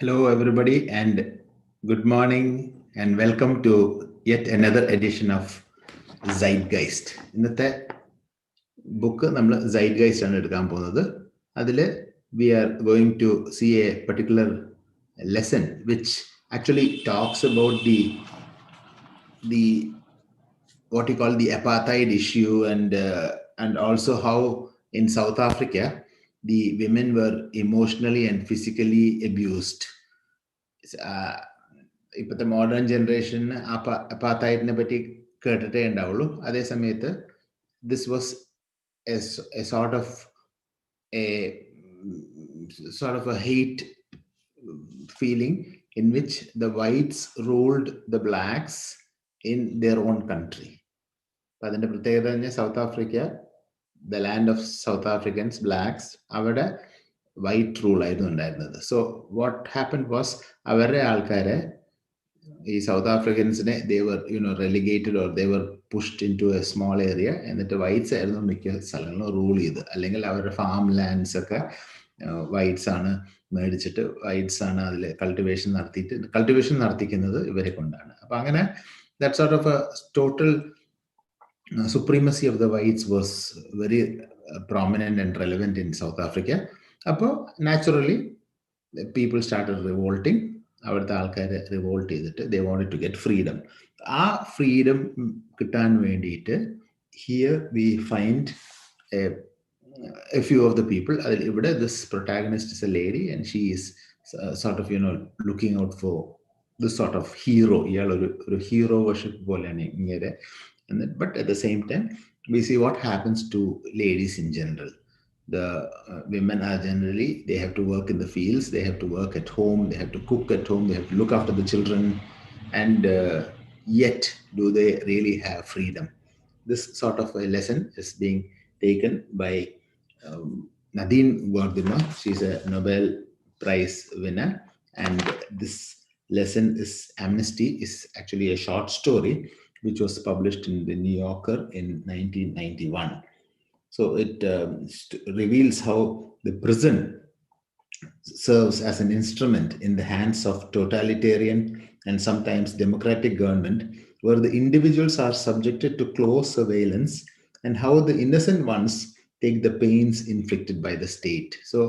Hello, everybody, and good morning, and welcome to yet another edition of Zeitgeist. ഇന്നത്തെ book നമ്മൾ Zeitgeist ആണ് എടുക്കാൻ പോകുന്നത്. അതിൽ we are going to see a particular lesson which actually talks about the what you call the apartheid issue and also how in South Africa the women were emotionally and physically abused. ഇപ്പോഴത്തെ modern ജനറേഷന് അപ്പാർത്തൈഡിനെ പറ്റി കേട്ടിട്ടേ ഉണ്ടാവുള്ളൂ. അതേ സമയത്ത് this was A sort of A hate feeling in which the whites ruled the blacks in their own country. അപ്പം അതിൻ്റെ പ്രത്യേകത പറഞ്ഞാൽ South Africa, the land of South Africans blacks, അവിടെ വൈറ്റ് റൂൾ ആയിരുന്നു ഉണ്ടായിരുന്നത്. സോ വാട്ട് ഹാപ്പൻ വാസ്, അവരുടെ ആൾക്കാരെ, ഈ സൗത്ത് ആഫ്രിക്കൻസിനെ they were relegated or they were pushed in to a small area. എന്നിട്ട് വൈറ്റ്സ് ആയിരുന്നു മിക്ക സ്ഥലങ്ങളും റൂൾ ചെയ്ത്. അല്ലെങ്കിൽ അവരുടെ ഫാം ലാൻഡ്സ് ഒക്കെ വൈറ്റ്സ് ആണ് മേടിച്ചിട്ട് വൈറ്റ്സ് ആണ് അതിൽ കൾട്ടിവേഷൻ നടത്തിക്കുന്നത് ഇവരെ കൊണ്ടാണ്. അപ്പം അങ്ങനെ that sort of A total supremacy of the whites was very prominent and relevant in South Africa. Appo naturally people started revolting. Avarthe aalkare revolt cheyidittu they wanted to get freedom. Freedom kittan vendite here we find a few of the people. This protagonist is a lady and she is sort of looking out for this sort of hero. Oru hero worship polane ingere. But at the same time, we see what happens to ladies in general. The women are generally, they have to work in the fields, they have to work at home, they have to cook at home, they have to look after the children, and yet do they really have freedom? This sort of a lesson is being taken by Nadine Gordimer. She's a Nobel Prize winner, and this lesson is Amnesty, is actually a short story which was published in the New Yorker in 1991. So it reveals how the prison serves as an instrument in the hands of totalitarian and sometimes democratic government, where the individuals are subjected to close surveillance, and how the innocent ones take the pains inflicted by the state. So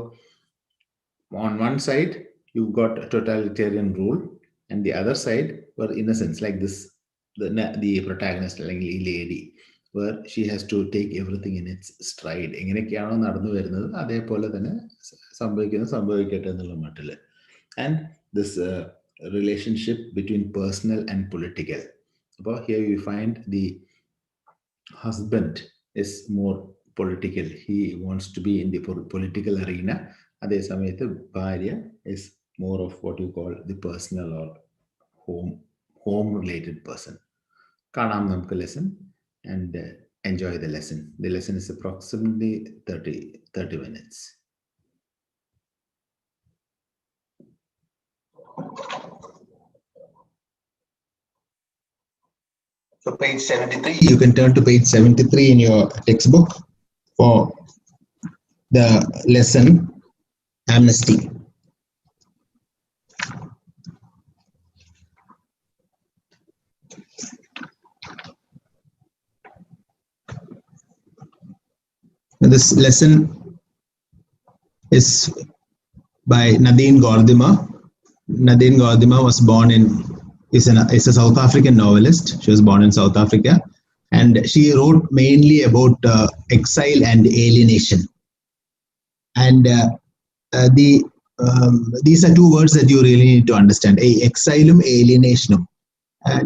on one side, you've got a totalitarian rule, and the other side were innocents, like this the protagonist, അല്ലെങ്കിൽ ഈ lady, where she has to take everything in its stride. എങ്ങനെയൊക്കെയാണോ നടന്നു വരുന്നത് അതേപോലെ തന്നെ സംഭവിക്കട്ടെ എന്നുള്ള മട്ടിൽ. And this relationship between personal and political. അപ്പോൾ here you find the husband is more political. He wants to be in the political arena. അതേ സമയത്ത് ഭാര്യ is more of what you call the personal or home related person. Kanam namku lesson and enjoy the lesson. The lesson is approximately 30 minutes. So page 73, you can turn to page 73 in your textbook for the lesson Amnesty. This lesson is by Nadine Gordimer. Nadine Gordimer was born is a South African novelist. She was born in South Africa, and she wrote mainly about exile and alienation. And these are two words that you really need to understand: exile and alienation.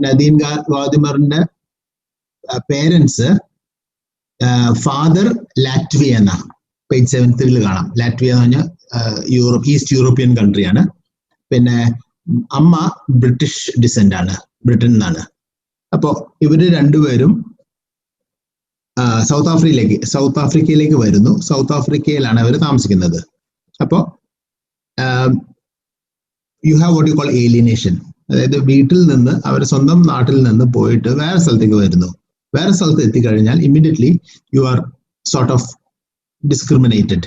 Nadine Gordimer's parents. Father Latvia എന്ന page 73 കാണാം. Latvia എന്ന് പറഞ്ഞാൽ east European കൺട്രിയാണ്. പിന്നെ അമ്മ British descent ആണ്, Britain നിന്നാണ്. അപ്പോൾ ഇവര് രണ്ടുപേരും സൗത്ത് ആഫ്രിക്കയിലേക്ക് വരുന്നു. സൗത്ത് ആഫ്രിക്കയിലാണ് അവർ താമസിക്കുന്നത്. അപ്പോൾ you have what you call alienation. അതായത് വീട്ടിൽ നിന്ന് അവർ സ്വന്തം നാട്ടിൽ നിന്ന് പോയിട്ട് വേറെ സ്ഥലത്തേക്ക് വരുന്നു. വേറെ സ്ഥലത്ത് എത്തിക്കഴിഞ്ഞാൽ immediately you are sort of discriminated.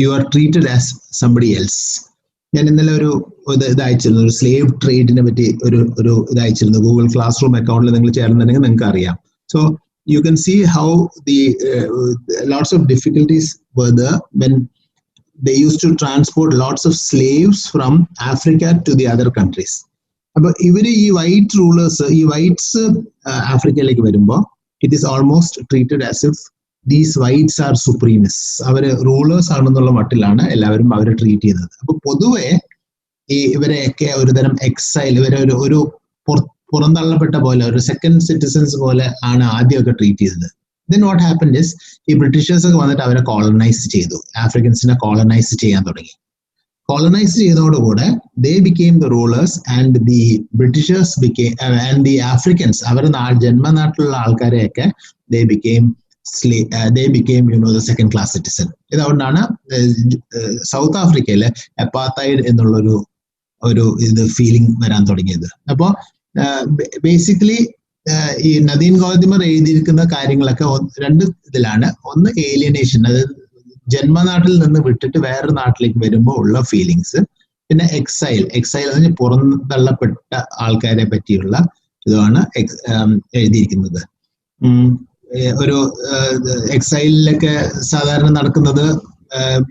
You are treated as somebody else. ഞാൻ ഇന്നലെ ഒരു ഇത് അയച്ചിരുന്നു, ഒരു സ്ലേവ് ട്രേഡിനെ പറ്റി ഒരു ഇത് അയച്ചിരുന്നു. ഗൂഗിൾ ക്ലാസ് റൂം അക്കൗണ്ടിൽ നിങ്ങൾ ചേർന്നിട്ടുണ്ടെങ്കിൽ നിങ്ങൾക്ക് അറിയാം. So you can see how the lots of difficulties were there when they used to transport lots of slaves from Africa to the other countries. അപ്പോൾ ഇവര് ഈ വൈറ്റ് റൂളേഴ്സ്, ഈ വൈറ്റ്സ് ആഫ്രിക്കയിലേക്ക് വരുമ്പോൾ it is almost treated as if these whites are supremes, അവര് rulers ആണെന്നുള്ള മട്ടിലാണ് എല്ലാവരും അവരെ ട്രീറ്റ് ചെയ്യുന്നത്. അപ്പൊ പൊതുവെ ഇവരെയൊക്കെ ഒരു തരം എക്സൈൽ, ഇവരെ ഒരു പുറന്തള്ളപ്പെട്ട പോലെ, ഒരു സെക്കൻഡ് സിറ്റിസൺസ് പോലെ ആണ് ആദ്യമൊക്കെ ട്രീറ്റ് ചെയ്തത്. ദെൻ വാട്ട് ഹാപ്പൻഡ് ഇസ്, ഈ ബ്രിട്ടീഷേഴ്സ് ഒക്കെ വന്നിട്ട് അവരെ കോളനൈസ് ചെയ്തു, ആഫ്രിക്കൻസിനെ കോളനൈസ് ചെയ്യാൻ തുടങ്ങി. കോളനൈസ് ചെയ്തതോടുകൂടെ they became the rulers and the Britishers became and the Africans, അവരുടെ ജന്മനാട്ടിലുള്ള ആൾക്കാരെയൊക്കെ they became the second class citizen. ഇതുകൊണ്ടാണ് സൗത്ത് ആഫ്രിക്കയിലെ അപ്പാർത്തൈഡ് എന്നുള്ളൊരു ഇത് ഫീലിംഗ് വരാൻ തുടങ്ങിയത്. അപ്പോ ബേസിക്കലി ഈ നദീൻ ഗോദിമർ എഴുതിയിരിക്കുന്ന കാര്യങ്ങളൊക്കെ രണ്ട് ഇതിലാണ്. ഒന്ന് ഏലിയനേഷൻ, അതായത് ജന്മനാട്ടിൽ നിന്ന് വിട്ടിട്ട് വേറെ നാട്ടിലേക്ക് വരുമ്പോൾ ഉള്ള ഫീലിങ്സ്. പിന്നെ എക്സൈൽ എന്ന് പറഞ്ഞാൽ പുറന്തള്ളപ്പെട്ട ആൾക്കാരെ പറ്റിയുള്ള ഇതാണ് എഴുതിയിരിക്കുന്നത്. ഒരു എക്സൈലിലൊക്കെ സാധാരണ നടക്കുന്നത്,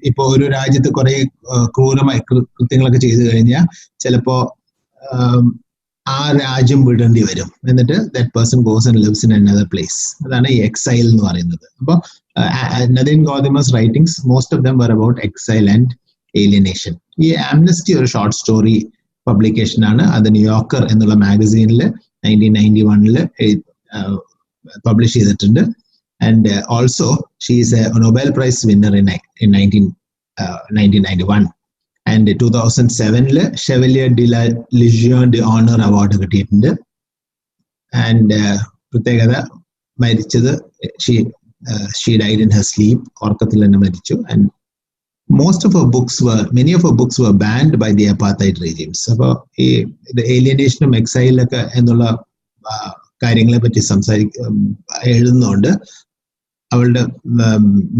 ഇപ്പൊ ഒരു രാജ്യത്ത് കുറെ ക്രൂരമായ കൃത്യങ്ങളൊക്കെ ചെയ്തു കഴിഞ്ഞാൽ ചിലപ്പോ ആ രാജ്യം വിടേണ്ടി വരും, എന്നിട്ട് that person goes and lives in another place. അതാണ് ഈ എക്സൈൽ എന്ന് പറയുന്നത്. അപ്പൊ Nadine Gordimer's writings most of them were about exile and alienation. ഈ ആംനസ്റ്റി ഒരു ഷോർട്ട് സ്റ്റോറി പബ്ലിക്കേഷൻ ആണ്. അത് ന്യൂയോർക്കർ എന്നുള്ള മാഗസീനിൽ 1991 പബ്ലിഷ് ചെയ്തിട്ടുണ്ട്. And also she is a Nobel prize winner in 1991. And 2007 Chevalier de la Legion de Honour award കിട്ടിയിട്ടുണ്ട്. And പ്രത്യേകത, മരിച്ചത് she died in her sleep, ഉറക്കത്തിൽ തന്നെ മരിച്ചു. And many of her books were banned by the apartheid regimes. അപ്പോൾ ഈ ഏലിയനേഷനും എക്സൈലൊക്കെ എന്നുള്ള കാര്യങ്ങളെ പറ്റി എഴുതുന്നുണ്ട്. അവളുടെ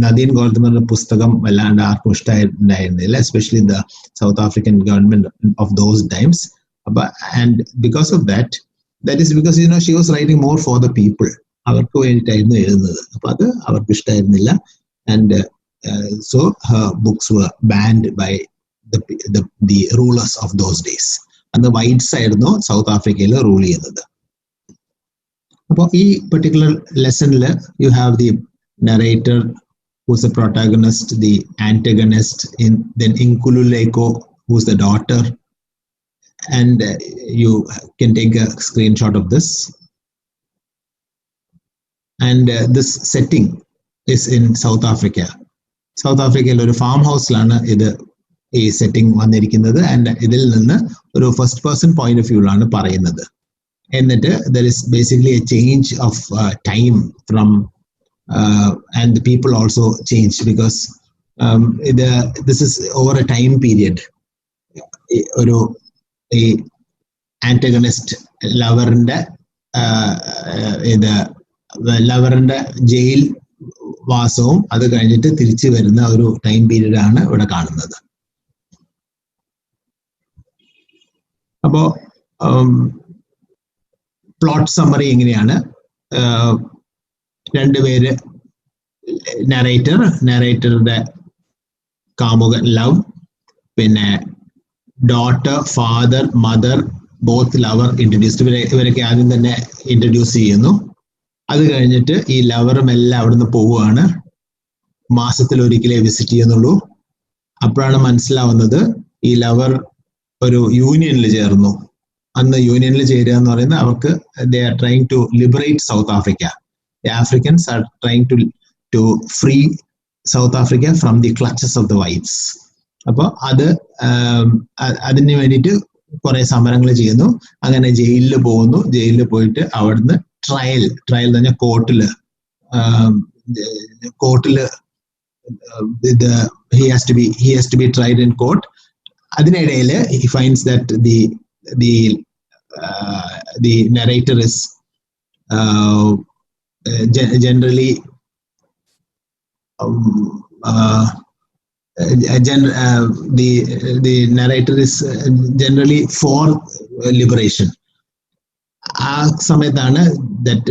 നദീൻ ഗോദിമറിന്റെ പുസ്തകം വല്ലാണ്ട് ആർക്കും ഇഷ്ടമായിട്ടുണ്ടായിരുന്നില്ല, especially the South African government of those times. അപ്പൊ and because of that is because she was writing more for the people, അവർക്ക് വേണ്ടിയിട്ടായിരുന്നു എഴുതുന്നത്. അപ്പൊ അത് അവർക്ക് ഇഷ്ടമായിരുന്നില്ല. And so her books were banned by the rulers of those days. And the whites ആയിരുന്നു South ആഫ്രിക്കയിൽ റൂൾ ചെയ്യുന്നത്. അപ്പോൾ ഈ പെർട്ടിക്കുലർ ലെസണിൽ you have the narrator who's the protagonist, the antagonist, then Inkululeko who's the daughter, and you can take a screenshot of this. And this setting is in South Africa. South ആഫ്രിക്കയിൽ ഒരു farm ഹൗസിലാണ് ഈ setting വന്നിരിക്കുന്നത്. And ഇതിൽ നിന്ന് ഒരു first person point of വ്യൂലാണ് പറയുന്നത്. എന്നിട്ട് there is basically A change of time from and the people also change because this is over A time period. ഈ ആന്റഗണിസ്റ്റ് ലവറിന്റെ ജയിൽ വാസവും അത് കഴിഞ്ഞിട്ട് തിരിച്ചു വരുന്ന ഒരു ടൈം പീരീഡ് ആണ് ഇവിടെ കാണുന്നത്. അപ്പോ പ്ലോട്ട് സമ്മറി എങ്ങനെയാണ്? രണ്ടുപേര്, നറേറ്ററുടെ കാമുകൻ ലവ്, പിന്നെ daughter, father, mother, both lover introduced. ഇവരൊക്കെ ആദ്യം തന്നെ ഇൻട്രൊഡ്യൂസ് ചെയ്യുന്നു. അത് കഴിഞ്ഞിട്ട് ഈ ലവറും എല്ലാം അവിടുന്ന് പോവുകയാണ്. മാസത്തിൽ ഒരിക്കലേ വിസിറ്റ് ചെയ്യുന്നുള്ളൂ. അപ്പോഴാണ് മനസ്സിലാവുന്നത് ഈ ലവർ ഒരു യൂണിയനിൽ ചേർന്നു. അന്ന് യൂണിയനിൽ ചേരുക എന്ന് പറയുന്നത് അവർക്ക് they are trying to liberate South Africa. The Africans are trying to free South Africa from the clutches of the whites. അപ്പോൾ അതിന് വേണ്ടിയിട്ട് കുറെ സമരങ്ങൾ ചെയ്യുന്നു. അങ്ങനെ ജയിലിൽ പോകുന്നു. ജയിലിൽ പോയിട്ട് അവിടുന്ന് ട്രയൽ എന്ന് പറഞ്ഞാൽ കോർട്ടില് he has to be tried in court. അതിനിടയിൽ he finds that the narrator is generally the narrator is generally for liberation. ആ സമയത്താണ് that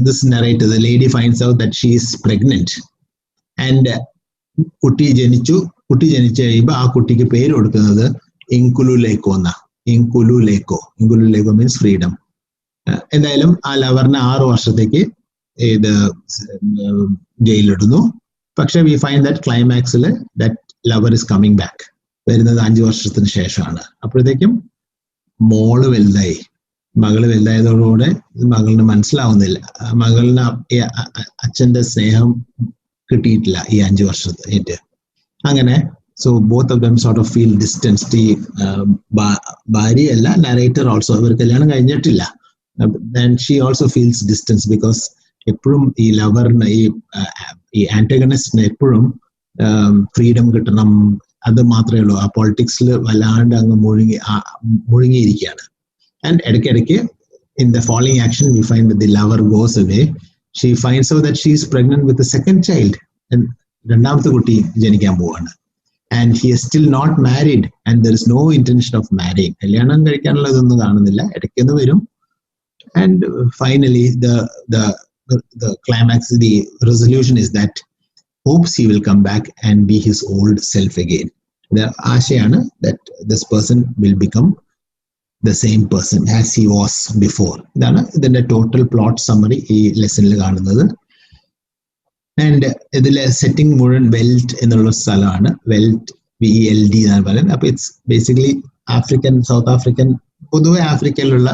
this narrator, the lady finds out that she is pregnant and കുട്ടി ജനിച്ചു കഴിയുമ്പോൾ ആ കുട്ടിക്ക് പേര് കൊടുക്കുന്നത് ഇൻകുലുലേക്കോ എന്നാ. Inkululeko means freedom. എന്തായാലും ആ ലവറിനെ 6 വർഷത്തേക്ക് ഇത് ജയിലിലിടുന്നു. പക്ഷെ വി ഫൈൻഡ് ദാറ്റ് ക്ലൈമാക്സിൽ that lover is coming back. വരുന്നത് 5 വർഷത്തിന് ശേഷമാണ്. അപ്പോഴത്തേക്കും മകള് വലുതായതോടുകൂടെ മകളിന് മനസ്സിലാവുന്നില്ല, മകളിന് അച്ഛന്റെ സ്നേഹം കിട്ടിയിട്ടില്ല ഈ 5 വർഷത്തേക്ക്. അങ്ങനെ so both of them sort of feel distanced. ഈ ഭാര്യയല്ല, നരേറ്റർ ഓൾസോ, അവർ കല്യാണം കഴിഞ്ഞിട്ടില്ല. And she also feels distance because എപ്പോഴും ഈ ലവറിന് ഈ ആന്റഗണിസ്റ്റിന് എപ്പോഴും ഫ്രീഡം കിട്ടണം, അത് മാത്രമേ ഉള്ളൂ. ആ പൊളിറ്റിക്സിൽ വല്ലാണ്ട് അങ്ങ് മുഴുങ്ങിയിരിക്കുകയാണ്. ആൻഡ് ഇടയ്ക്കിടയ്ക്ക് in the following action we find that the lover goes away. She finds out that she is pregnant with the second child, and രണ്ടാമത്തെ കുട്ടി ജനിക്കാൻ പോവാണ്. And he is still not married and there is no intention of marrying. കല്യാണം കഴിക്കാനുള്ളതൊന്നും കാണുന്നില്ല, ഇടയ്ക്കൊന്ന് വരും. And finally the climax, the resolution is that hopes he will come back and be his old self again. The ആശയാണ് that this person will become the same person as he was before. ഇതാണ് ഇതിന്റെ total plot summary ഈ ലെസണിൽ കാണുന്നത്. And ഇതിലെ setting മുഴുവൻ വെൽറ്റ് എന്നുള്ള സ്ഥലമാണ്. വെൽറ്റ് VELD എന്നാണ് പറയുന്നത്. അപ്പൊ ഇറ്റ്സ് ബേസിക്കലി സൗത്ത് ആഫ്രിക്കൻ, പൊതുവെ ആഫ്രിക്കയിലുള്ള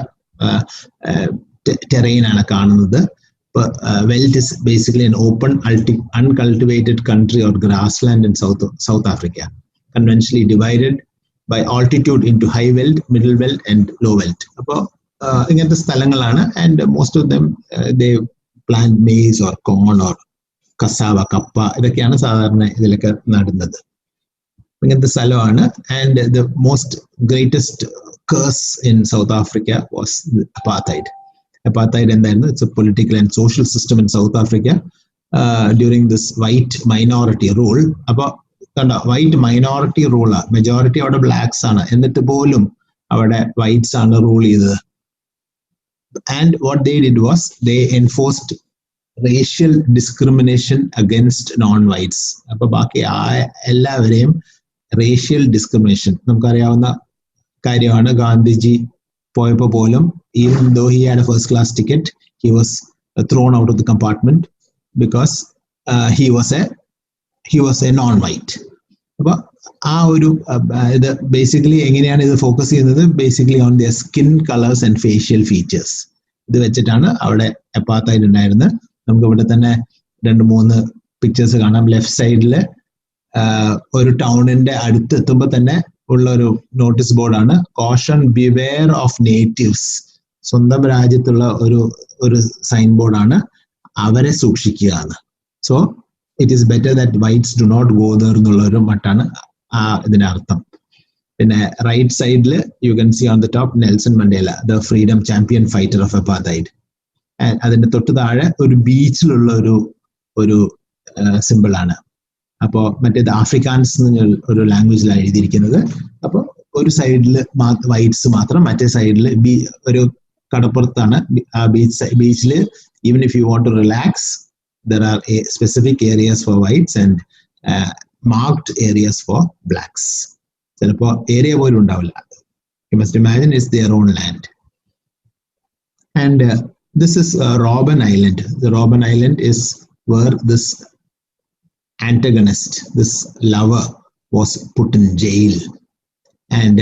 ടെറൈൻ ആണ് കാണുന്നത്. Veld is basically an open uncultivated country or grassland in South Africa, conventionally divided by altitude into high veld, middle veld and low veld. അപ്പോൾ ഇങ്ങനത്തെ സ്ഥലങ്ങളാണ്. And most of them they plant maize or corn or cassava, കപ്പ, ഇതൊക്കെയാണ് സാധാരണ ഇതിലൊക്കെ നടുന്നത്. ഇങ്ങനത്തെ സ്ഥലമാണ്. And the most greatest curse in South Africa was apartheid. Apartheid എന്തായിരുന്നു? It's a political and social system in South Africa during this white minority rule. അപ്പോൾ കണ്ടോ, വൈറ്റ് മൈനോറിറ്റി റൂളാ, മെജോറിറ്റി അവിടെ ബ്ലാക്സ് ആണ്, എന്നിട്ട് പോലും അവിടെ വൈറ്റ്സ് ആണ് റൂൾ ചെയ്തത്. And what they did was they enforced racial discrimination against non whites. അപ്പൊ ബാക്കി എല്ലാവരെയും റേഷ്യൽ ഡിസ്ക്രിമിനേഷൻ നമുക്കറിയാവുന്ന കാര്യമാണ്. ഗാന്ധിജി പോയപ്പോ പോലും even though he had a first class ticket, he was thrown out of the compartment because he was a non-white. അപ്പൊ ആ ഒരു ഇത് ബേസിക്കലി എങ്ങനെയാണ് ഇത് ഫോക്കസ് ചെയ്യുന്നത്? Basically on their skin colours and facial features. ഇത് വെച്ചിട്ടാണ് അവിടെ അപ്പാർത്തൈഡ് ഉണ്ടായിരുന്നത്. നമുക്ക് ഇവിടെ തന്നെ 2-3 പിക്ചേഴ്സ് കാണാം. ലെഫ്റ്റ് സൈഡില് ഒരു ടൗണിന്റെ അടുത്തെത്തുമ്പോൾ തന്നെ ഉള്ള ഒരു നോട്ടീസ് ബോർഡാണ്, കോഷൻ ബിവെയർ ഓഫ് നേറ്റീവ്സ്. സ്വന്തം രാജ്യത്തുള്ള ഒരു സൈൻ ബോർഡാണ്, അവരെ സൂക്ഷിക്കുക എന്ന്. So it is better that whites do not go there എന്നുള്ള ഒരു മട്ടാണ് ഇതിന്റെ അർത്ഥം. പിന്നെ റൈറ്റ് സൈഡിൽ you can see on the top Nelson Mandela, the freedom champion fighter of apartheid. അതിന്റെ തൊട്ട് താഴെ ഒരു ബീച്ചിലുള്ള ഒരു സിമ്പിൾ ആണ്. അപ്പോ മറ്റേത് ആഫ്രിക്കാൻസ് ഒരു ലാംഗ്വേജിലാണ് എഴുതിയിരിക്കുന്നത്. അപ്പോൾ ഒരു സൈഡിൽ വൈറ്റ്സ് മാത്രം, മറ്റേ സൈഡിൽ ഒരു കടപ്പുറത്താണ് ആ ബീച്ചിൽ. Even if you want to relax, there are specific areas for whites and marked areas for blacks. ചിലപ്പോ ഏരിയ പോലും ഉണ്ടാവില്ല. You must imagine it's their own land. And this is Robben Island. The Robben Island is where this antagonist, this lover, was put in jail. And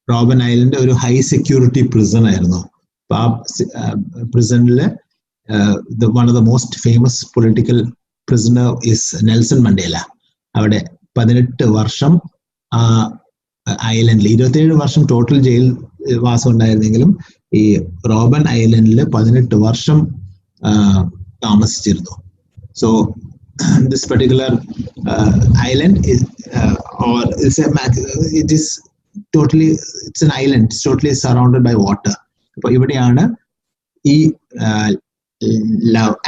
Robben Island ഒരു high security prison ആയിരുന്നു. അപ്പൊ ആ prisonല് one of the most famous political prisoner is Nelson Mandela. അവിടെ 18 വർഷം ഐലൻഡിൽ, 27 വർഷം total jail വാസം ഉണ്ടായിരുന്നെങ്കിലും ഈ റോബൻ ഐലൻഡിൽ 18 വർഷം താമസിച്ചിരുന്നു. So this particular island is or it's an island, it's totally surrounded by water. അപ്പൊ ഇവിടെയാണ് ഈ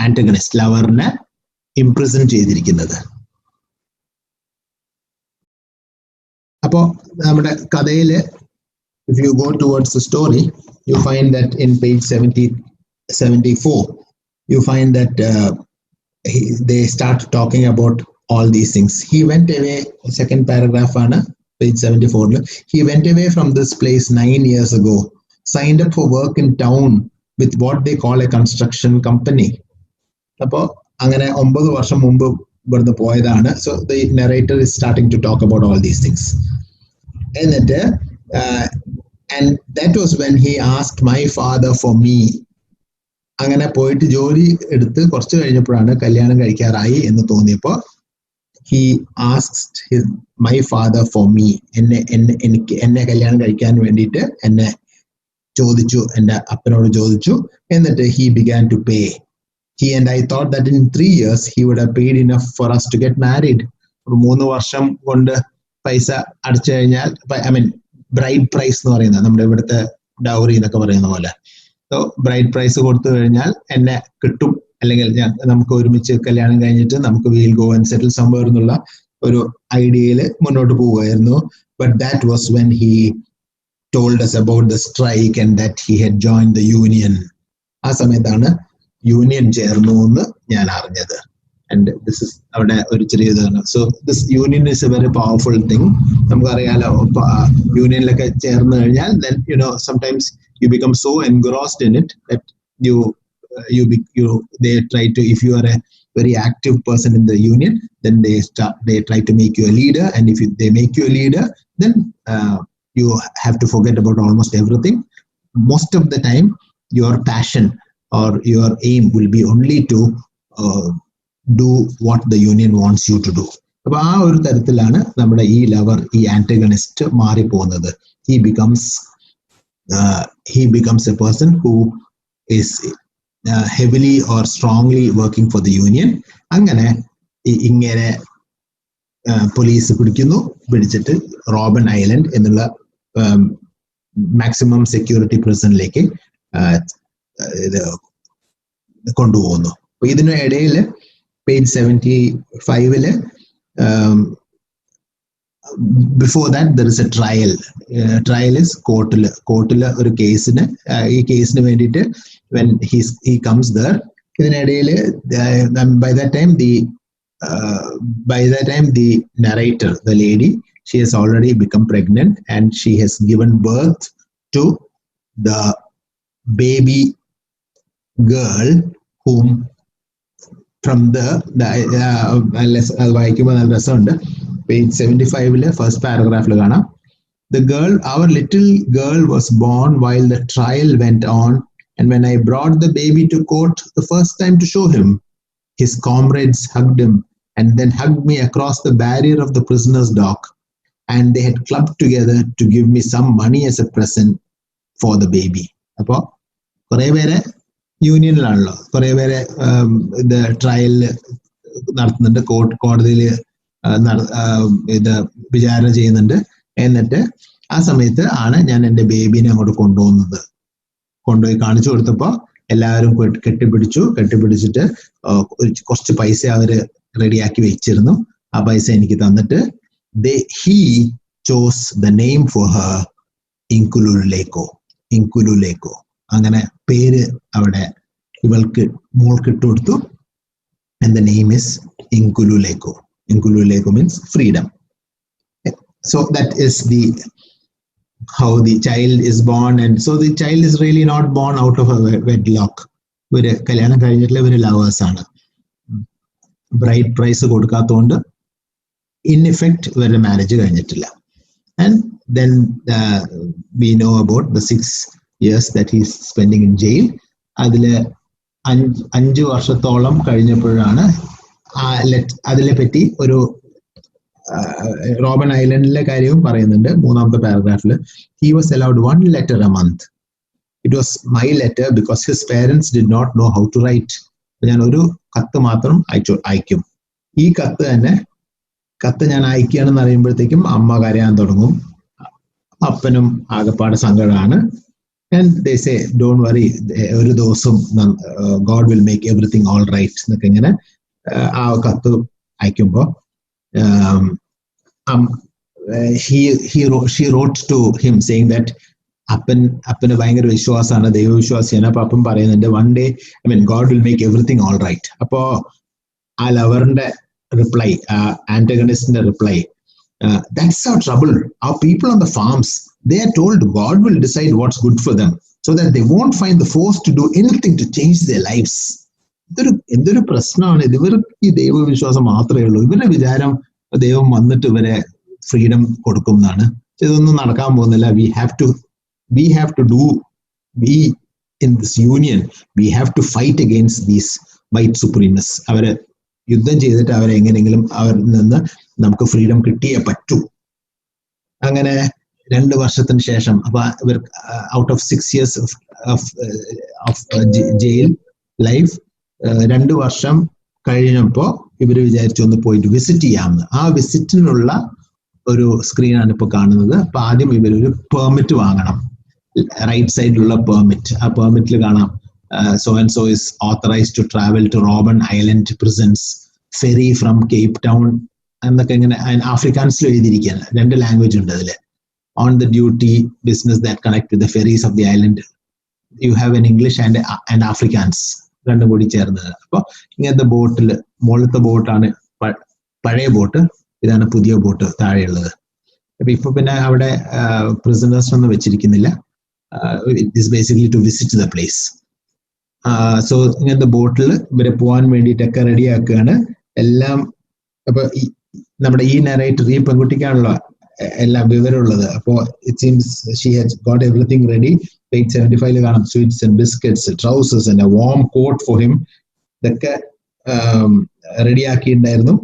ആന്റഗണിസ്റ്റ് ലവറിനെ ഇംപ്രിസൺ ചെയ്തിരിക്കുന്നത്. അപ്പോൾ നമ്മുടെ കഥയിൽ if you go towards the story, you find that in page 74, you find that they start talking about all these things. He went away, second paragraph on page 74. He went away from this place 9 years ago, signed up for work in town with what they call a construction company. അപ്പോൾ അങ്ങനെ 9 വർഷം മുമ്പ് ഇവിടുന്ന് പോയതാണ്. So the narrator is starting to talk about all these things. എന്നിട്ട് and that was when he asked my father for me. അങ്ങനെ പോയിട്ട് ജോലി എടുത്ത് കുറച്ച് കഴിഞ്ഞപ്പോഴാണ് കല്യാണം കഴിക്കാറായി എന്ന് തോന്നിയപ്പോൾ he asked my father for me. എന്നെ കല്യാണം കഴിക്കാൻ വേണ്ടിയിട്ട് എന്നെ ചോദിച്ചു, എൻ്റെ അപ്പനോട് ചോദിച്ചു. എന്നിട്ട് he began to pay. He and I thought that in 3 years he would have paid enough for us to get married. 3 വർഷം കൊണ്ട് പൈസ അടച്ചു കഴിഞ്ഞാൽ, ഐ മീൻ ബ്രൈഡ് പ്രൈസ് എന്ന് പറയുന്നത് നമ്മുടെ ഇവിടുത്തെ ഡൗറി എന്നൊക്കെ പറയുന്ന പോലെ, ബ്രൈഡ് പ്രൈസ് കൊടുത്തു കഴിഞ്ഞാൽ എന്നെ കിട്ടും, അല്ലെങ്കിൽ നമുക്ക് ഒരുമിച്ച് കല്യാണം കഴിഞ്ഞിട്ട് നമുക്ക് wheel go and settle somewhere എന്നുള്ള ഒരു ഐഡിയയിൽ മുന്നോട്ട് പോവുകയായിരുന്നു. But that was when he told us about the strike and that he had joined the union. ആ സമയത്താണ് യൂണിയൻ ചേർന്നു എന്ന് ഞാൻ അറിഞ്ഞത്. ആൻഡ് ദിസ് ഇസ് അവിടെ ഒരു ചെറിയ ഇതാണ്. So this union is A very powerful thing. നമുക്കറിയാലോ, യൂണിയനിലൊക്കെ ചേർന്ന് കഴിഞ്ഞാൽ then you know sometimes you become so engrossed in it that they try to, if you are a very active person in the union, then they try to make you a leader, and if they make you a leader, then you have to forget about almost everything. Most of the time your passion or your aim will be only to do what the union wants you to do. അപ്പോൾ ആ ഒരു തരത്തിലാണ് നമ്മുടെ ഈ lover, ഈ antagonist മാറിപ്പോകുന്നത്. He becomes a person who is heavily or strongly working for the union. അങ്ങനെ ഇങ്ങനെ police പിടിച്ചിട്ട് റോബൻ ഐലൻഡ് എന്നുള്ള മാക്സിമം സെക്യൂരിറ്റി പ്രിസണിലേക്ക് കൊണ്ടുപോകുന്നു. അപ്പൊ ഇതിന് ഇടയിൽ page 75 before that there is a trial. Trial is കോർട്ടിൽ ഒരു കേസിന്, ഈ കേസിന് വേണ്ടിയിട്ട് when he comes there, ഇതിനിടയിൽ by that time the narrator, the lady, she has already become pregnant and she has given birth to the baby girl whom from വായിക്കുമ്പോൾ നല്ല രസമുണ്ട്. പേജ് 75 ഫസ്റ്റ് പാരഗ്രാഫിൽ കാണാം, our little girl was born while the trial went on, and when I brought the baby to court the first time to show him, his comrades hugged him and then hugged me across the barrier of the prisoner's dock, and they had clubbed together to give me some money as a present for the baby. അപ്പോൾ കുറേ പേരെ യൂണിയനിലാണല്ലോ, കുറേ പേരെ ഇത് trial നടത്തുന്നുണ്ട്, കോടതിയിൽ ഇത് വിചാരണ ചെയ്യുന്നുണ്ട്. എന്നിട്ട് ആ സമയത്ത് ആണ് ഞാൻ എൻ്റെ ബേബീനെ അങ്ങോട്ട് കൊണ്ടുപോയി കാണിച്ചു കൊടുത്തപ്പോൾ എല്ലാവരും കെട്ടിപ്പിടിച്ചിട്ട് കുറച്ച് പൈസ അവര് റെഡിയാക്കി വെച്ചിരുന്നു. ആ പൈസ എനിക്ക് തന്നിട്ട് he chose the name for her ഇൻകുലുലേക്കോ. അങ്ങനെ പേര് അവിടെ ഇവൾക്ക് മോൾക്ക് ഇട്ട് കൊടുത്തു. and the name is Inkululeko. Inkululeko means freedom. So that is how the child is born, and so the child is really not born out of a wedlock. ഇവര് കല്യാണം കഴിഞ്ഞിട്ടുള്ള ഇവര് ലവേഴ്സ് ആണ്. ബ്രൈഡ് പ്രൈസ് കൊടുക്കാത്തതുകൊണ്ട് in effect ഇവരുടെ marriage കഴിഞ്ഞിട്ടില്ല. and then we know about the 6 years that he is spending in jail. അതില് 5 വർഷത്തോളം കഴിഞ്ഞപ്പോഴാണ് അതിനെ പറ്റി ഒരു റോബൻ ഐലൻഡിലെ കാര്യവും പറയുന്നുണ്ട്. 3ാമത്തെ പാരഗ്രാഫിൽ he was allowed 1 letter a month. It was my letter because his parents did not know how to write. ഞാൻ ഒരു കത്ത് മാത്രം അയക്കും. ഈ കത്ത് ഞാൻ അയക്കുകയാണെന്ന് അറിയുമ്പോഴത്തേക്കും അമ്മ കരയാൻ തുടങ്ങും, അപ്പനും ആകെപ്പാട് സങ്കടമാണ്. And they say, don't worry, ഒരു ദിവസം God will make everything all right എന്നൊക്കെ ഇങ്ങനെ ആ കത്ത് അയക്കുമ്പോൾ she wrote to him saying that അപ്പന് ഭയങ്കര വിശ്വാസമാണ്, ദൈവവിശ്വാസിയാണ്. അപ്പൊ അപ്പൻ പറയുന്നുണ്ട്, one day God will make everything all right. അപ്പോ ആ ലവറിന്റെ റിപ്ലൈ, ആന്റഗണിസ്റ്റിന്റെ reply, that's our trouble. Our people on the farms, they are told God will decide what's good for them, so that they won't find the force to do anything to change their lives. എന്തൊരു പ്രശ്നമാണ് ഇത്. ഇവർക്ക് ഈ ദൈവവിശ്വാസം മാത്രമേ ഉള്ളൂ. ഇവരുടെ വിചാരം ദൈവം വന്നിട്ട് ഇവരെ ഫ്രീഡം കൊടുക്കും എന്നാണ്. ഇതൊന്നും നടക്കാൻ പോകുന്നില്ല. we have to do, we in this union, we have to fight against these white supremacists. അവരെ യുദ്ധം ചെയ്തിട്ട് അവരെ എങ്ങനെയെങ്കിലും അവരിൽ നിന്ന് നമുക്ക് ഫ്രീഡം കിട്ടിയേ പറ്റൂ. അങ്ങനെ 2 വർഷത്തിന് ശേഷം, അപ്പൊ ഇവർ out of 6 years of jail life, 2 വർഷം കഴിഞ്ഞപ്പോ ഇവര് വിചാരിച്ചു ഒന്ന് പോയിട്ട് വിസിറ്റ് ചെയ്യാമെന്ന്. ആ വിസിറ്റിനുള്ള ഒരു സ്ക്രീനാണ് ഇപ്പൊ കാണുന്നത്. അപ്പൊ ആദ്യം ഇവരൊരു പെർമിറ്റ് വാങ്ങണം, റൈറ്റ് സൈഡിലുള്ള പെർമിറ്റ്. ആ പെർമിറ്റിൽ കാണാം so and so is authorized to travel to Robben Island prisons, ferry from Cape Town എന്നൊക്കെ ഇങ്ങനെ ആഫ്രിക്കാൻസിൽ എഴുതിയിരിക്കുകയാണ്. 2 ലാംഗ്വേജ് ഉണ്ട് അതിൽ. on the duty business that connect with the ferries of the island. You have an English and Afrikaans രണ്ടും കൂടി ചേർന്നത്. അപ്പോൾ ഇങ്ങനത്തെ ബോട്ടിൽ, മുകളിലത്തെ ബോട്ടാണ് പഴയ ബോട്ട്, ഇതാണ് പുതിയ ബോട്ട് താഴെയുള്ളത്. അപ്പൊ ഇപ്പൊ പിന്നെ അവിടെ പ്രിസണേഴ്സ് ഒന്നും വെച്ചിരിക്കുന്നില്ല. It is basically to visit the place. So ഇങ്ങനത്തെ ബോട്ടിൽ ഇവരെ പോകാൻ വേണ്ടിയിട്ടൊക്കെ റെഡിയാക്കുകയാണ് എല്ലാം. അപ്പൊ നമ്മുടെ ഈ നറേറ്റർ, ഈ പെൺകുട്ടിക്കാണല്ലോ എല്ലാം വിവരമുള്ളത്. അപ്പോ it seems she has got everything ready. Page 75 കാണാം, sweets and biscuits, trousers and a warm coat for him. ഇതൊക്കെ റെഡിയാക്കിയിട്ടുണ്ടായിരുന്നു.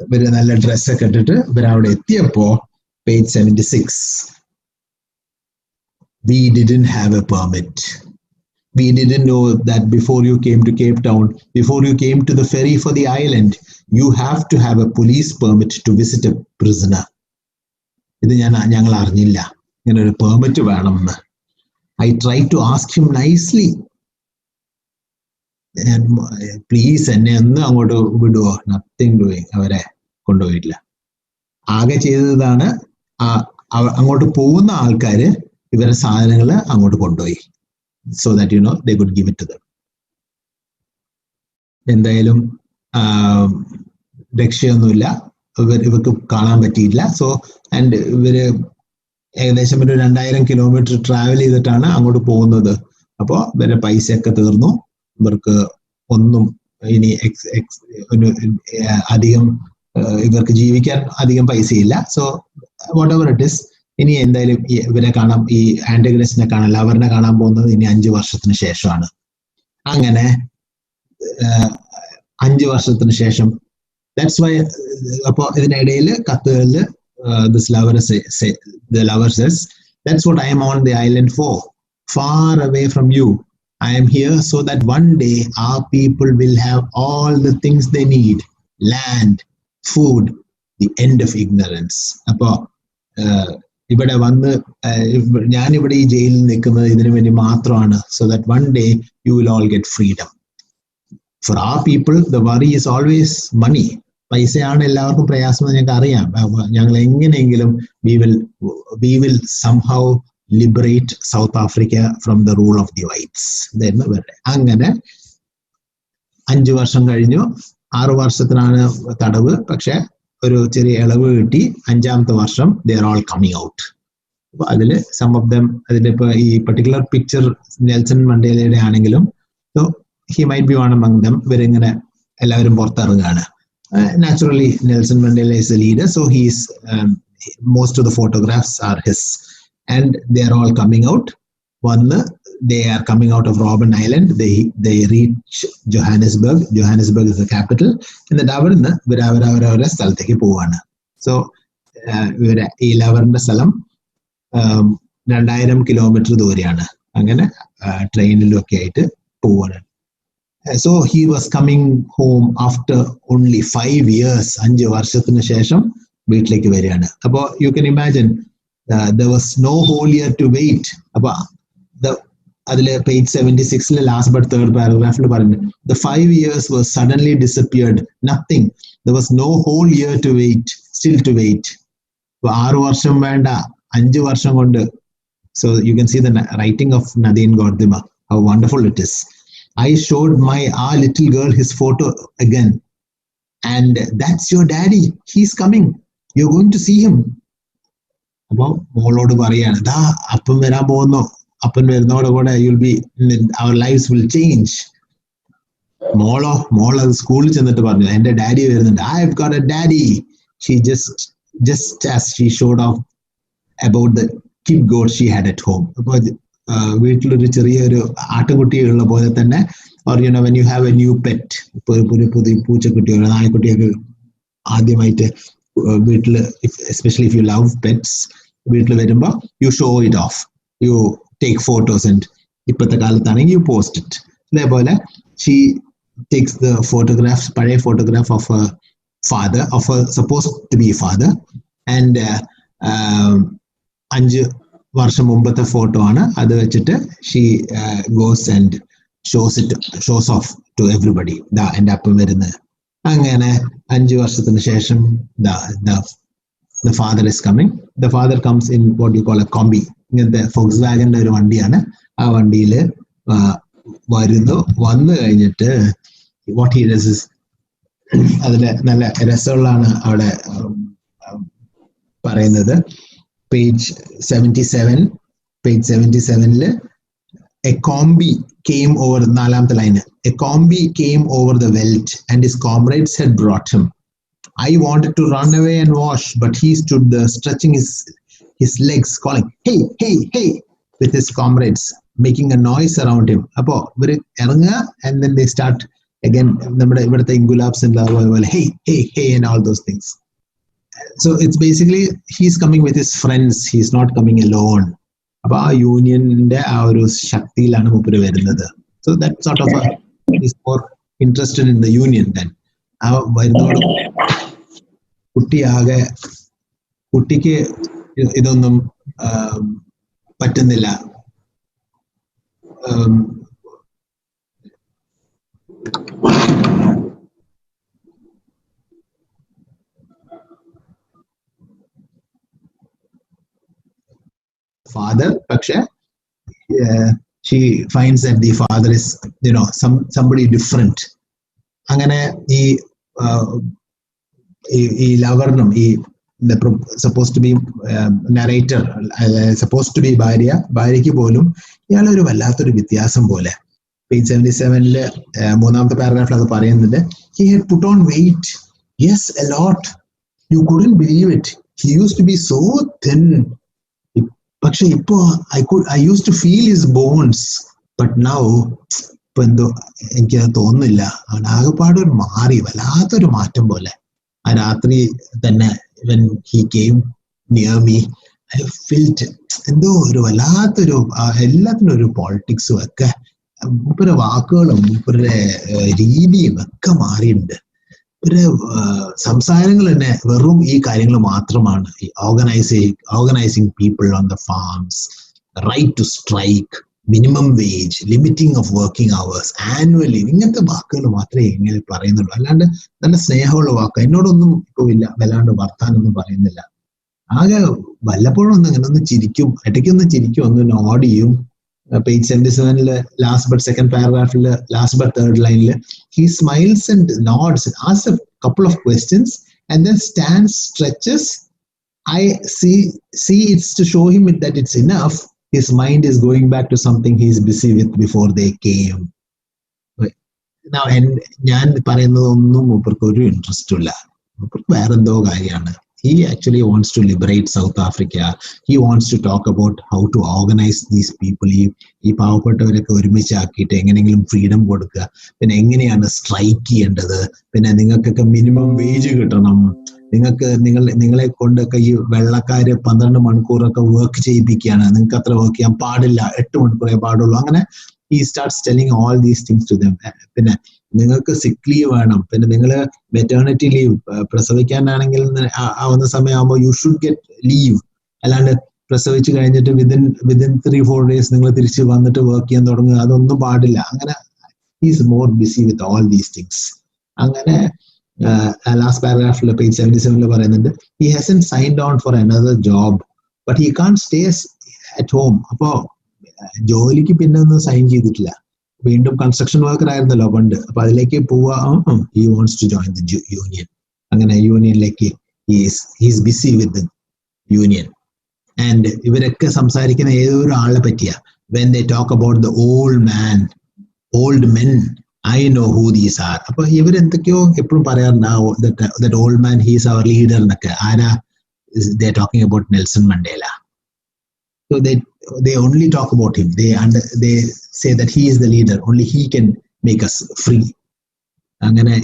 ഇവര് നല്ല ഡ്രസ്സൊക്കെ ഇട്ടിട്ട് ഇവരവിടെ എത്തിയപ്പോ page 76, we didn't have a permit. We didn't know that before you came to Cape Town, before you came to the ferry for the island, you have to have a police permit to visit a prisoner. ഇത് ഞങ്ങൾ അറിഞ്ഞില്ല, ഇങ്ങനെ ഒരു permit വേണമെന്ന്. I tried to ask him nicely, please എന്നെ ഒന്ന് അങ്ങോട്ട് വിടുവോ. Nothing doing. അവരെ കൊണ്ടുപോയിട്ടില്ല. ആകെ ചെയ്തതാണ് അങ്ങോട്ട് പോകുന്ന ആൾക്കാര് ഇവരുടെ സാധനങ്ങൾ അങ്ങോട്ട് കൊണ്ടുപോയി, so that they could give it to them. എന്തായാലും രക്ഷയൊന്നുമില്ല, ഇവർക്ക് കാണാൻ പറ്റിയില്ല. സോ ആൻഡ് ഇവര് ഏകദേശം ഒരു 2000 കിലോമീറ്റർ ട്രാവൽ ചെയ്തിട്ടാണ് അങ്ങോട്ട് പോകുന്നത്. അപ്പോ ഇവരുടെ പൈസയൊക്കെ തീർന്നു. ഇവർക്ക് ഒന്നും ഇനി അധികം ഇവർക്ക് ജീവിക്കാൻ അധികം പൈസയില്ല. So whatever it is, ഇനി എന്തായാലും ഇവരെ കാണാം, ഈ ആന്റഗണിസ്റ്റിനെ കാണാൻ, ലവറിനെ കാണാൻ പോകുന്നത് ഇനി 5 വർഷത്തിന് ശേഷമാണ്. അങ്ങനെ 5 വർഷത്തിന് ശേഷം, ദാറ്റ്സ് വൈ. അപ്പോ ഇതിനിടയിൽ കത്തുകളിൽ this lover says, that's what I am on the island for, far away from you. I am here so that one day our people will have all the things they need, land, food, the end of ignorance. അപ്പോ ഇവിടെ വന്ന് ഞാനിവിടെ ഈ ജയിലിൽ നിൽക്കുന്നത് ഇതിനു വേണ്ടി മാത്രമാണ്, so that one day you will all get freedom. For our people, the worry is always money. പൈസയാണ് എല്ലാവർക്കും പ്രയാസം എന്ന് ഞങ്ങൾക്ക് അറിയാം. ഞങ്ങൾ എങ്ങനെയെങ്കിലും we will somehow liberate South Africa from the rule of the whites. ഇതായിരുന്നു ഇവരുടെ. അങ്ങനെ 5 വർഷം കഴിഞ്ഞു. 6 വർഷത്തിനാണ് തടവ്. പക്ഷെ ഒരു ചെറിയ ഇളവ് കിട്ടി. 5ാമത്തെ വർഷം they are all coming out. അപ്പൊ അതില് some of them, അതിലിപ്പോ ഈ പർട്ടിക്കുലർ പിക്ചർ നെൽസൺ മണ്ടേലയുടെ ആണെങ്കിലും, so he might be one among them. ഇവരിങ്ങനെ എല്ലാവരും പുറത്തിറങ്ങുകയാണ്. Naturally, Nelson Mandela is the leader, so most of the photographs are his, and they are all coming out. They are coming out of Robben Island. They reach Johannesburg. Johannesburg is the capital. എന്നിട്ട് അവിടുന്ന് അവരവരെ സ്ഥലത്തേക്ക് പോവാണ്. So ഈ ലവറിന്റെ സ്ഥലം 2000 kilometre ദൂരെയാണ്. അങ്ങനെ ട്രെയിനിലൊക്കെ ആയിട്ട് പോവാണ്. So he was coming home after only 5 years. 5 വർഷത്തിന് ശേഷം വീട്ടിലേക്ക് വരികയാണ്. അപ്പോൾ you can imagine there was no whole year to wait. അപ്പോൾ അതില് പേജ് 76 ലാസ്റ്റ് ബട്ട് തേർഡ് പാരഗ്രാഫിൽ പറഞ്ഞു, the 5 years was suddenly disappeared. Nothing. There was no whole year to wait. Still to wait. 6 വർഷം വേണ്ട 5 വർഷം കൊണ്ട്. So you can see the writing of Nadine Gordima, how wonderful it is. I showed our little girl his photo again, and that's your daddy. He's coming. You're going to see him. അപ്പൊ മോളോട് പറയാണ്, ദാ അപ്പൻ വരാൻ പോകുന്നു, അപ്പൻ വരുന്നതോടെ you'll be, our lives will change. മോൾ അത് സ്കൂളിൽ ചെന്നിട്ട് പറഞ്ഞു, എന്റെ ഡാഡി വരുന്നുണ്ട്, I've got a daddy. She just as she showed off about the kid goat she had at home. അപ്പൊ വീട്ടിലൊരു ചെറിയൊരു ആട്ടുകുട്ടിയുള്ള പോലെ തന്നെ, or when you have a new pet, ഇപ്പൊ ഒരു പുതിയ പൂച്ചക്കുട്ടിയോ നായക്കുട്ടിയൊക്കെ ആദ്യമായിട്ട് വീട്ടിൽ, especially if you love pets, വീട്ടിൽ വരുമ്പോ you show it off, you take photos, and ഇപ്പോഴത്തെ കാലത്താണെങ്കിൽ you post it. അതേപോലെ she takes the photographs, പഴയ photograph of a father, of a supposed to be father, and 5 വർഷം മുമ്പത്തെ photo ആണ്, അത് വെച്ചിട്ട് she goes and shows off to everybody. ദാ എൻ്റെ അപ്പം വരുന്നത്. അങ്ങനെ 5 വർഷത്തിന് ശേഷം the father is coming. The father comes in what you call a combi. ഇങ്ങനത്തെ ഫോക്സ്വാഗന്റെ ഒരു വണ്ടിയാണ്. ആ വണ്ടിയിൽ വന്നു കഴിഞ്ഞിട്ട് what he does is, അതില് നല്ല രസമുള്ളതാണ് അവിടെ പറയുന്നത്. Page 77 a combi came over, 4th line, a combi came over the veldt and his comrades had brought him. I wanted to run away and wash, but he stood there stretching his legs, calling hey hey hey with his comrades, making a noise around him. Appo ivaru eranga, and then they start again nammade ividate ingulabs and hey hey hey and all those things. So it's basically he's coming with his friends, he's not coming alone. അപ്പൊ ആ യൂണിയന്റെ ആ ഒരു ശക്തിയിലാണ് മൂപ്പര് വരുന്നത്. So that sort of is more interested in the union then. ആ വരുന്നതോട് കുട്ടിക്ക് ഇതൊന്നും പറ്റുന്നില്ല. father, പക്ഷെ she finds that the father is somebody different. അങ്ങനെ ഈ ലവറിനും ഈ supposed to be narrator, supposed to be ഭാര്യയ്ക്ക് പോലും ഇയാളൊരു വല്ലാത്തൊരു വ്യത്യാസം പോലെ. Page 77 3th paragraph അത് പറയുന്നുണ്ട്, he had put on weight, yes, a lot, you couldn't believe it, he used to be so thin. പക്ഷെ ഇപ്പോ I used to feel his bones, but now ഇപ്പൊ എന്തോ എനിക്ക് തോന്നുന്നില്ല, ആകെപ്പാടൊരു മാറി, വല്ലാത്തൊരു മാറ്റം പോലെ. ആ രാത്രി തന്നെ when he came near me, I felt എന്തോ ഒരു വല്ലാത്തൊരു, എല്ലാത്തിനും ഒരു പോളിറ്റിക്സും ഒക്കെ, മൂപ്പരുടെ വാക്കുകളും മൂപ്പരുടെ രീതിയും ഒക്കെ മാറിയിട്ടുണ്ട്. ഒരു സംസാരങ്ങൾ തന്നെ വെറും ഈ കാര്യങ്ങൾ മാത്രമാണ്. ഈ organising people on the farms, right to strike, minimum wage, limiting of working hours, annual leave, ഇങ്ങനത്തെ വാക്കുകൾ മാത്രമേ ഇങ്ങനെ പറയുന്നുള്ളൂ. അല്ലാണ്ട് നല്ല സ്നേഹമുള്ള വാക്ക് എന്നോടൊന്നും ഇപ്പൊ ഇല്ല, വല്ലാണ്ട് വർത്താനൊന്നും പറയുന്നില്ല. ആകെ വല്ലപ്പോഴും ഒന്ന് ഇങ്ങനെ ഒന്ന് ചിരിക്കും, ഇടയ്ക്കൊന്ന് ചിരിക്കും, ഒന്ന് നോഡ് ചെയ്യും. Page 77 last but second paragraph, last but third line, he smiles and nods and asks a couple of questions and then stands, stretches. I see it's to show him that it's enough. His mind is going back to something he's busy with before they came. Now, ഞാൻ പറയുന്നതൊന്നും മൂപ്പർക്ക് ഒരു ഇൻട്രസ്റ്റും ഇല്ല, മൂപ്പർക്ക് വേറെന്തോ കാര്യമാണ്. He actually wants to liberate South Africa. He wants to talk about how to organize these people. ഈ പാവപ്പെട്ടവരൊക്കെ ഒരുമിച്ചാക്കിയിട്ട് എങ്ങനെയെങ്കിലും ഫ്രീഡം കൊടുക്കുക, പിന്നെ എങ്ങനെയാണ് സ്ട്രൈക്ക് ചെയ്യേണ്ടത്, പിന്നെ നിങ്ങൾക്കൊക്കെ മിനിമം വേജ് കിട്ടണം, നിങ്ങളെ കൊണ്ടൊക്കെ ഈ വെള്ളക്കാര് 12 മണിക്കൂറൊക്കെ വർക്ക് ചെയ്യിപ്പിക്കുകയാണ്, നിങ്ങൾക്ക് അത്ര വർക്ക് ചെയ്യാൻ പാടില്ല, 8 മണിക്കൂറേ പാടുള്ളൂ. അങ്ങനെ he starts telling all these things to them. പിന്നെ നിങ്ങൾക്ക് സിക്ക് ലീവ് വേണം, പിന്നെ നിങ്ങൾ മെറ്റേണിറ്റി ലീവ്, പ്രസവിക്കാനാണെങ്കിൽ ആവുന്ന സമയമാകുമ്പോൾ യു ഷുഡ് ഗെറ്റ് ലീവ്. അല്ലാണ്ട് പ്രസവിച്ച് കഴിഞ്ഞിട്ട് വിതിൻ 3-4 days നിങ്ങൾ തിരിച്ച് വന്നിട്ട് വർക്ക് ചെയ്യാൻ തുടങ്ങുക, അതൊന്നും പാടില്ല. അങ്ങനെ he is more busy with all these things. അങ്ങനെ Last paragraph, page 77, he hasn't signed on for another job, but he can't stay at home. അപ്പോൾ ജോലിക്ക് പിന്നെ ഒന്നും സൈൻ ചെയ്തിട്ടില്ല, വീണ്ടും കൺസ്ട്രക്ഷൻ വർക്കർ ആയിരുന്നല്ലോ പണ്ട്, അപ്പൊ അതിലേക്ക് പോവാ. He wants to join the union. അങ്ങനെ യൂണിയനിലേക്ക് he's busy with the union. And ഇവരൊക്കെ സംസാരിക്കുന്ന ഏതൊരു ആളെ പറ്റിയാ, when they talk about the old men, I know who these are. അപ്പൊ ഇവരെന്തൊക്കെയോ എപ്പോഴും പറയാറുണ്ട്, that old man, he is our leader എന്നൊക്കെ. ആരാ? They're talking about Nelson Mandela. So they only talk about him. They say that he is the leader. Only he can make us free. അങ്ങനെ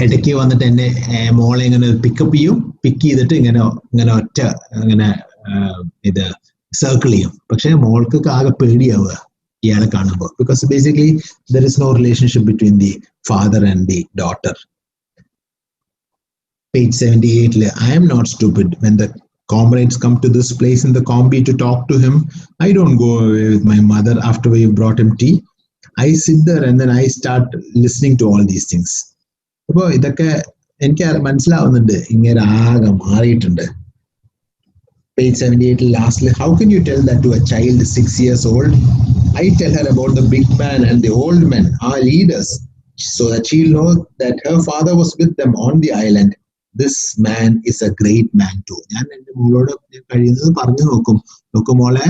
ഇടയ്ക്ക് വന്നിട്ട് എന്നെ മോളെ ഇങ്ങനെ pickup ചെയ്യും, പിക്ക് ചെയ്തിട്ട് ഇങ്ങനെ ഒറ്റ ഇങ്ങനെ ഇത് സർക്കിൾ ചെയ്യും. പക്ഷെ മോൾക്ക് ആകെ പേടിയാവുക ഇയാളെ കാണുമ്പോൾ, because basically there is no relationship between the father and the daughter. Page 78, I am not stupid. When the comrades come to this place in the combi to talk to him, I don't go away with my mother after we've brought him tea. I sit there and then I start listening to all these things. അപ്പോൾ ഇതൊക്കെ എനിക്ക് മനസ്സിലാവുന്നുണ്ട്, ഇങ്ങനെ ആകെ മാറിയിട്ടുണ്ട്. Page 78, lastly, how can you tell that to a child 6 years old? I tell her about the big man and the old men, our leaders, so that she'll know that her father was with them on the island. This man is a great man too. ഞാൻ എൻ്റെ മോളോട് കഴിയുന്നത് പറഞ്ഞു നോക്കും മോളെ,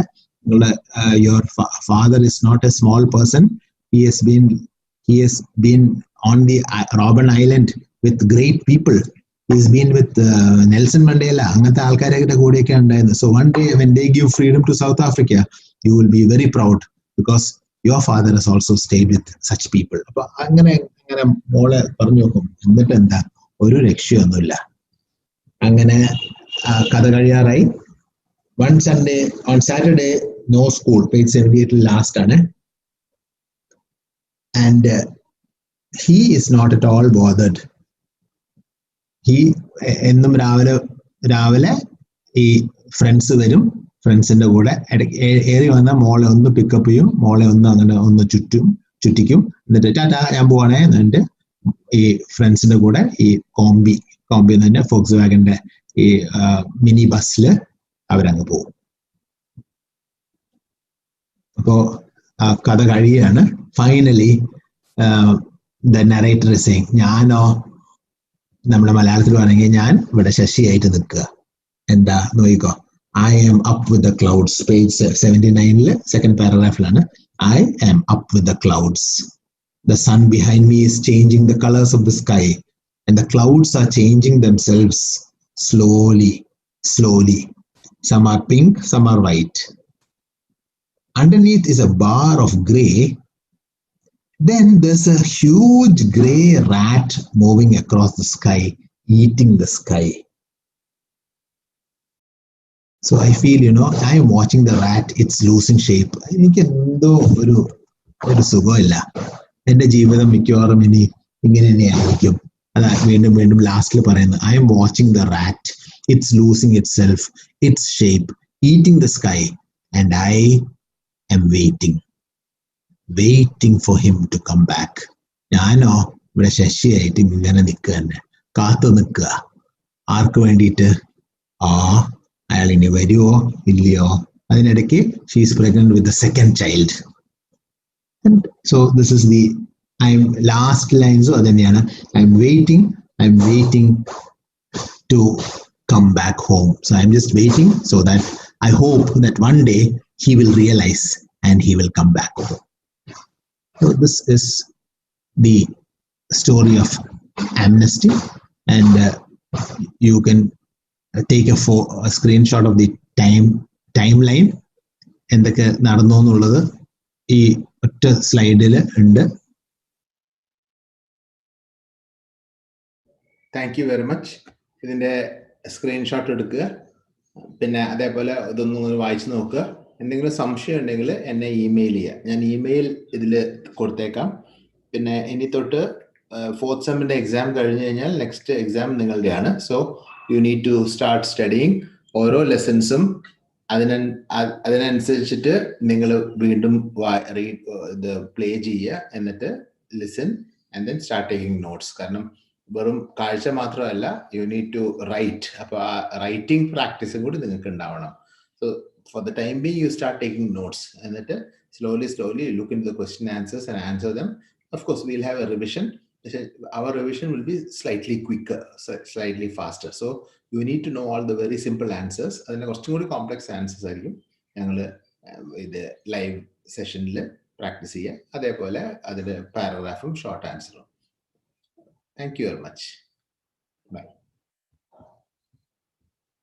your father is not a small person. He has been on the Robben Island with great people. He's been with Nelson Mandela, അങ്ങനത്തെ ആൾക്കാരുടെ കൂടെയൊക്കെ ഉണ്ടായിരുന്നു. So one day when they give freedom to South Africa, you will be very proud because your father has also stayed with such people. അപ്പൊ അങ്ങനെ മോളെ പറഞ്ഞു നോക്കും. എന്നിട്ട് എന്താ, ഒരു രക്ഷയൊന്നുമില്ല. അങ്ങനെ കഥ കഴിയാറായി. One Sunday, on Saturday, no school. Page 78 last ആണ്. And he is not at all bothered. എന്നും രാവിലെ ഈ ഫ്രണ്ട്സ് വരും, ഫ്രണ്ട്സിന്റെ കൂടെ ഏറി വന്നാൽ മോളെ ഒന്ന് പിക്കപ്പ് ചെയ്യും, മോളെ ഒന്ന് ചുറ്റിക്കും, എന്നിട്ട് ടാറ്റാ ഞാൻ പോവാണേ എന്നിട്ട് ഈ ഫ്രണ്ട്സിന്റെ കൂടെ ഈ കോമ്പി തന്നെ ഫോക്സ് വാഗന്റെ ഈ മിനി ബസ്സിൽ അവരങ്ങ് പോകും. അപ്പോ കഥ കഴിയാണ്. Finally the narrator is saying, ഞാനോ, നമ്മുടെ മലയാളത്തിൽ പറയുകയാണെങ്കിൽ ഞാൻ ഇവിടെ ശശിയായിട്ട് നിൽക്കുക. എന്താ നോക്കിക്കോ, I am up with the clouds. Page 79 second paragraphലാണ്. I am up with the clouds. The sun behind me is changing the colors of the sky, and the clouds are changing themselves slowly. Some are pink, some are white. Underneath is a bar of gray. Then there's a huge gray rat moving across the sky, eating the sky. So I feel, I am watching the rat, it's losing shape. എനിക്ക് എന്തോ ഒരു സുഖമില്ല. എൻ്റെ ജീവിതം മിക്കവാറും ഇനി ഇങ്ങനെ തന്നെയായിരിക്കും. അതാ വീണ്ടും ലാസ്റ്റിൽ പറയുന്നത്, I am watching the rat, it's losing itself, its shape, eating the sky, and I am waiting for him to come back. ഞാനോ ഇവിടെ ശശിയായിട്ട് ഇങ്ങനെ നിൽക്കുക തന്നെ, കാത്തു നിൽക്കുക. ആർക്ക് വേണ്ടിയിട്ട്? അയാൾ ഇനി വരുമോ ഇല്ലയോ? അതിനിടയ്ക്ക് she is pregnant with the second child. So this is the last ലൈൻസും അത് തന്നെയാണ്. I'm waiting to come back home. So I'm just waiting so that I hope that one day he will realise and he will come back home. So this is the story of Amnesty, and you can take a screenshot of the timeline. എന്തൊക്കെ നടന്നു എന്നുള്ളത് ഈ ഒറ്റ സ്ലൈഡിൽ ഉണ്ട്. Thank you very much. ഇതിന്റെ screenshot എടുക്കുക, പിന്നെ അതേപോലെ ഇതൊന്നും വായിച്ചു നോക്കുക. എന്തെങ്കിലും സംശയം ഉണ്ടെങ്കിൽ എന്നെ ഇമെയിൽ ചെയ്യുക. ഞാൻ ഇമെയിൽ ഇതിൽ കൊടുത്തേക്കാം. പിന്നെ ഇനി തൊട്ട് 4th സെമ്മിൻ്റെ എക്സാം കഴിഞ്ഞ് കഴിഞ്ഞാൽ നെക്സ്റ്റ് എക്സാം നിങ്ങളുടെയാണ്. So you need to start studying. ഓരോ ലെസൺസും അതിനനുസരിച്ചിട്ട് നിങ്ങൾ വീണ്ടും ഇത് പ്ലേ ചെയ്യുക, എന്നിട്ട് listen and then start taking notes. കാരണം വെറും കാഴ്ച മാത്രമല്ല, you need to write. അപ്പോൾ ആ റൈറ്റിംഗ് പ്രാക്ടീസും കൂടി നിങ്ങൾക്ക് ഉണ്ടാവണം. So for the time being, you start taking notes, എന്നിട്ട് slowly you look into the question answers and answer them. Of course, we'll have a revision. Our revision will be slightly quicker, slightly faster. So you need to know all the very simple answers. അതിന് കുറച്ചും കൂടി complex answers ആയിരിക്കും ഞങ്ങൾ ഇത് live സെഷനിൽ practice ചെയ്യുക. അതേപോലെ അതിൻ്റെ പാരഗ്രാഫും short ആൻസറും. Thank you very much. Bye.